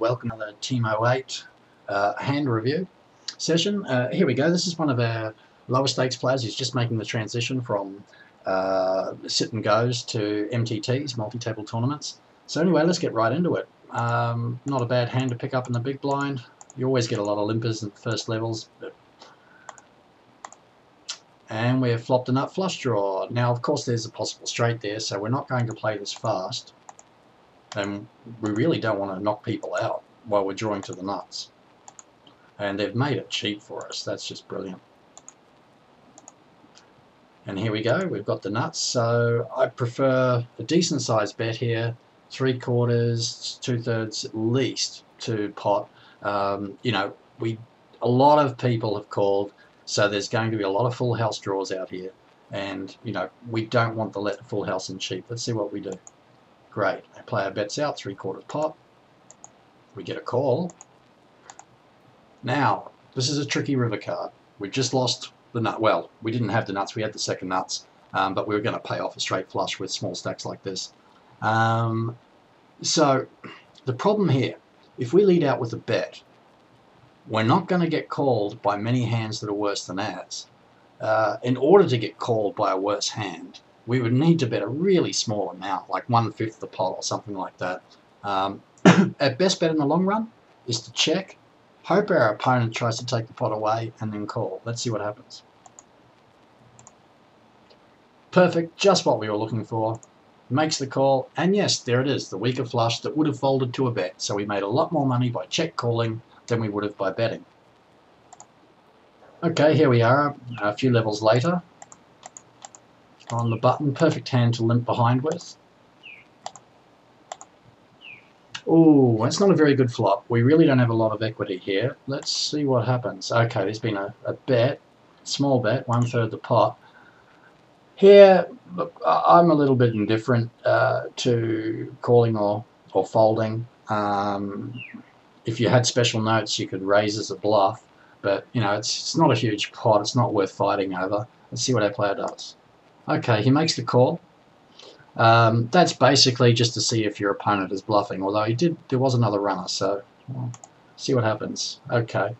Welcome to the Teamo8 hand review session. Here we go. This is one of our lower stakes players who's just making the transition from sit and goes to MTTs, multi-table tournaments. So anyway, let's get right into it. Not a bad hand to pick up in the big blind. You always get a lot of limpers in the first levels. And we've flopped a nut flush draw. Now, of course, there's a possible straight there, so we're not going to play this fast. And we really don't want to knock people out while we're drawing to the nuts. And they've made it cheap for us. That's just brilliant. And here we go. We've got the nuts. So I prefer a decent sized bet here. 3/4, 2/3 at least to pot. You know, a lot of people have called, so there's going to be a lot of full house draws out here. And, you know, we don't want to let the full house in cheap. Let's see what we do. Great. Our player bets out, 3/4 pot. We get a call. Now, this is a tricky river card. We just lost the nut. Well, we didn't have the nuts. We had the second nuts. But we were going to pay off a straight flush with small stacks like this. So, the problem here, if we lead out with a bet, we're not going to get called by many hands that are worse than ours. In order to get called by a worse hand, we would need to bet a really small amount, like 1/5 the pot or something like that. Our best bet in the long run is to check, hope our opponent tries to take the pot away, and then call. Let's see what happens. Perfect, just what we were looking for. Makes the call, and yes, there it is, the weaker flush that would have folded to a bet. So we made a lot more money by check calling than we would have by betting. Okay, here we are, a few levels later. On the button, perfect hand to limp behind with. Ooh, that's not a very good flop. We really don't have a lot of equity here. Let's see what happens. Okay, there's been a bet, small bet, 1/3 the pot. Here, look, I'm a little bit indifferent to calling or folding. If you had special notes, you could raise as a bluff, but you know it's not a huge pot. It's not worth fighting over. Let's see what our player does. Okay, he makes the call. That's basically just to see if your opponent is bluffing, although there was another runner, so we'll see what happens. Okay,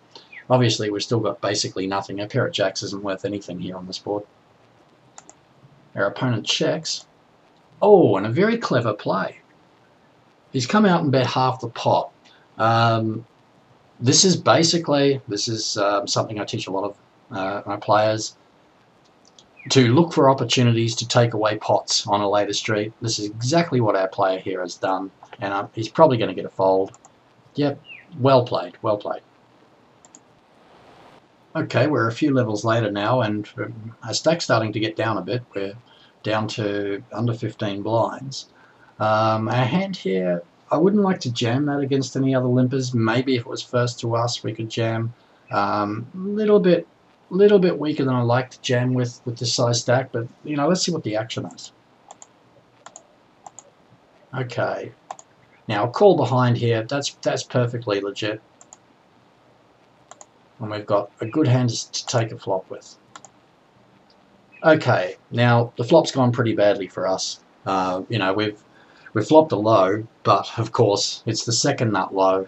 obviously we've still got basically nothing. A pair of jacks isn't worth anything here on this board. Our opponent checks. Oh, and a very clever play. He's come out and bet half the pot. This is something I teach a lot of my players, to look for opportunities to take away pots on a later street. This is exactly what our player here has done, and he's probably going to get a fold. Yep, well played, well played. Okay, we're a few levels later now, and our stack's starting to get down a bit. We're down to under 15 blinds. Our hand here, I wouldn't like to jam that against any other limpers. Maybe if it was first to us, we could jam. Little bit weaker than I like to jam with this size stack, but you know, let's see what the action is. Okay, now a call behind here, that's perfectly legit, and we've got a good hand to take a flop with. Okay, now the flop's gone pretty badly for us. You know, we've flopped a low, but of course it's the second nut low.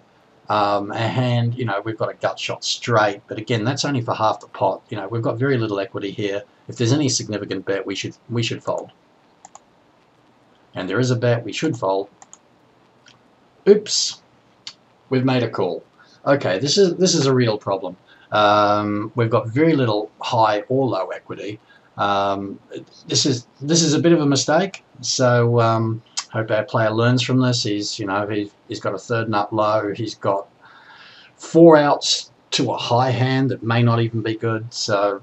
Our hand, you know, we've got a gut shot straight, but again, that's only for half the pot. You know, we've got very little equity here. If there's any significant bet, we should fold. And there is a bet, we should fold. Oops, we've made a call. Okay, this is a real problem. We've got very little high or low equity. This is a bit of a mistake. So hope our player learns from this. He's got a third nut low. He's got 4 outs to a high hand that may not even be good. So,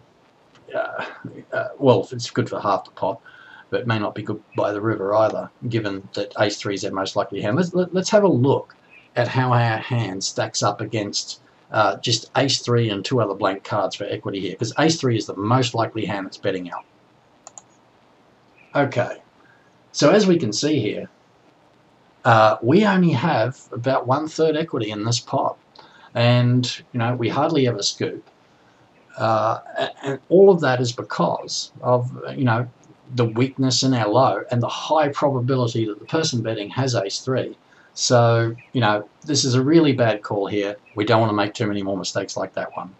well, it's good for half the pot, but it may not be good by the river either, given that ace-3 is our most likely hand. Let's have a look at how our hand stacks up against just ace-3 and 2 other blank cards for equity here, because ace-3 is the most likely hand that's betting out. Okay. So as we can see here, we only have about 1/3 equity in this pot, and you know we hardly ever scoop, and all of that is because of the weakness in our low and the high probability that the person betting has ace-3. So, you know, this is a really bad call here. We don't want to make too many more mistakes like that one.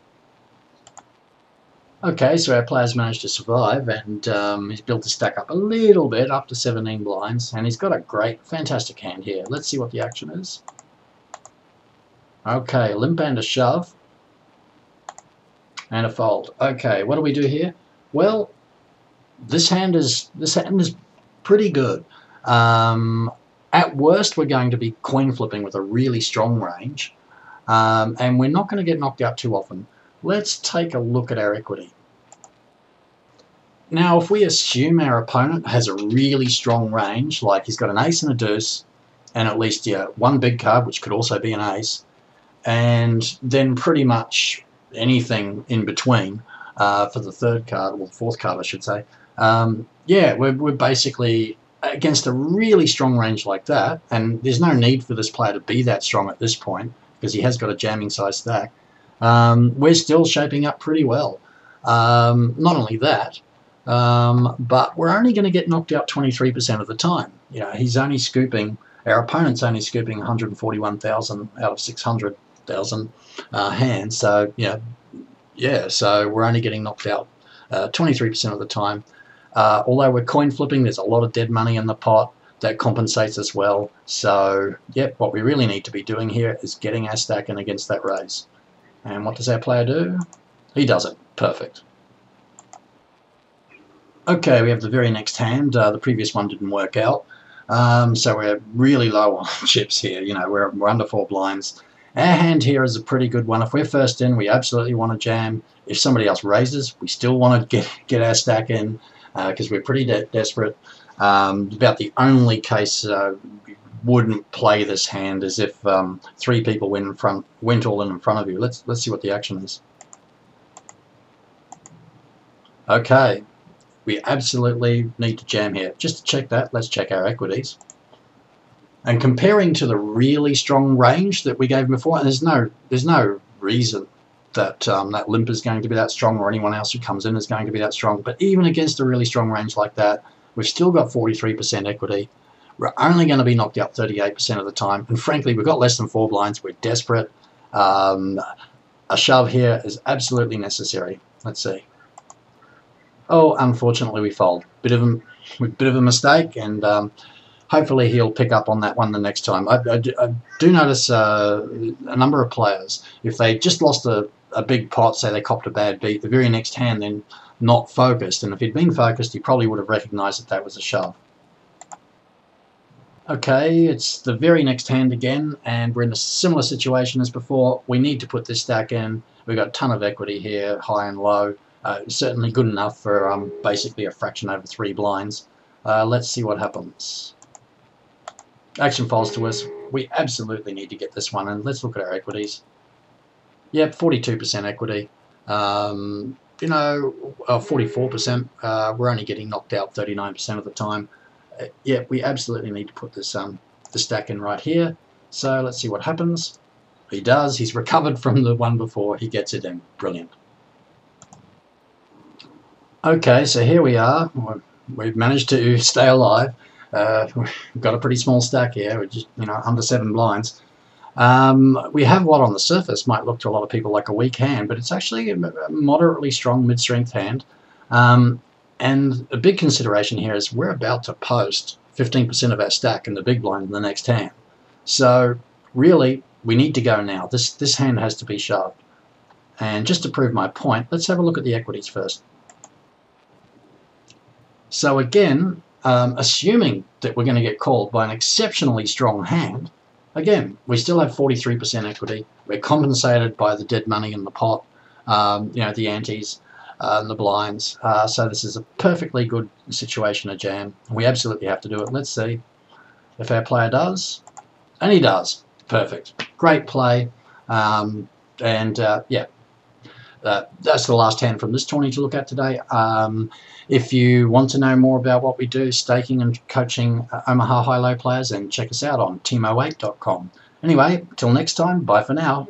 Okay, so our player's managed to survive, and he's built his stack up a little bit, up to 17 blinds, and he's got a great, fantastic hand here. Let's see what the action is. Okay, limp and a shove, and a fold. Okay, what do we do here? Well, this hand is pretty good. At worst, we're going to be coin flipping with a really strong range, and we're not going to get knocked out too often. Let's take a look at our equity. Now, if we assume our opponent has a really strong range, like he's got an ace and a deuce, and at least one big card, which could also be an ace, and then pretty much anything in between for the third card, or the fourth card, I should say. Yeah, we're basically against a really strong range like that, and there's no need for this player to be that strong at this point, because he has got a jamming size stack. We're still shaping up pretty well. Not only that, but we're only going to get knocked out 23% of the time. You know, he's only scooping, our opponent's only scooping 141,000 out of 600,000 hands. So, yeah, so we're only getting knocked out 23% of the time. Although we're coin flipping, there's a lot of dead money in the pot. That compensates as well. So, yep, what we really need to be doing here is getting our stack in against that raise. And what does our player do? He does it. Perfect. Okay, we have the very next hand. The previous one didn't work out. So we're really low on chips here. You know, we're under 4 blinds. Our hand here is a pretty good one. If we're first in, we absolutely want to jam. If somebody else raises, we still want to get our stack in because we're pretty desperate. About the only case we wouldn't play this hand is if 3 people went all in front of you. Let's see what the action is. Okay, we absolutely need to jam here. Just to check that, let's check our equities. And comparing to the really strong range that we gave before, and there's no reason that that limp is going to be that strong, or anyone else who comes in is going to be that strong. But even against a really strong range like that, we've still got 43% equity. We're only going to be knocked out 38% of the time. And frankly, we've got less than 4 blinds. We're desperate. A shove here is absolutely necessary. Let's see. Oh, unfortunately, we fold. Bit of a mistake, and hopefully he'll pick up on that one the next time. I do notice a number of players, if they just lost a big pot, say they copped a bad beat, the very next hand then not focused, and if he'd been focused, he probably would have recognised that that was a shove. Okay, it's the very next hand again, and we're in a similar situation as before. We need to put this stack in. We've got a ton of equity here, high and low. Certainly good enough for basically a fraction over 3 blinds. Let's see what happens. Action falls to us. We absolutely need to get this one, and let's look at our equities. Yep, 42% equity. 44%. We're only getting knocked out 39% of the time. Yeah, we absolutely need to put this the stack in right here. So let's see what happens. He does. He's recovered from the one before. He gets it in. Brilliant. Okay, so here we are. We've managed to stay alive. We've got a pretty small stack here, which is, under 7 blinds. We have what on the surface might look to a lot of people like a weak hand, but it's actually a moderately strong mid-strength hand. And a big consideration here is we're about to post 15% of our stack in the big blind in the next hand. So really, we need to go now. This hand has to be shoved. And just to prove my point, let's have a look at the equities first. So again, assuming that we're going to get called by an exceptionally strong hand, again, we still have 43% equity. We're compensated by the dead money in the pot, the antes, and the blinds. So this is a perfectly good situation to jam. We absolutely have to do it. Let's see if our player does. And he does. Perfect. Great play. Yeah. That's the last hand from this tourney to look at today. If you want to know more about what we do, staking and coaching Omaha high-low players, then check us out on Teamo8.com. Anyway, till next time, bye for now.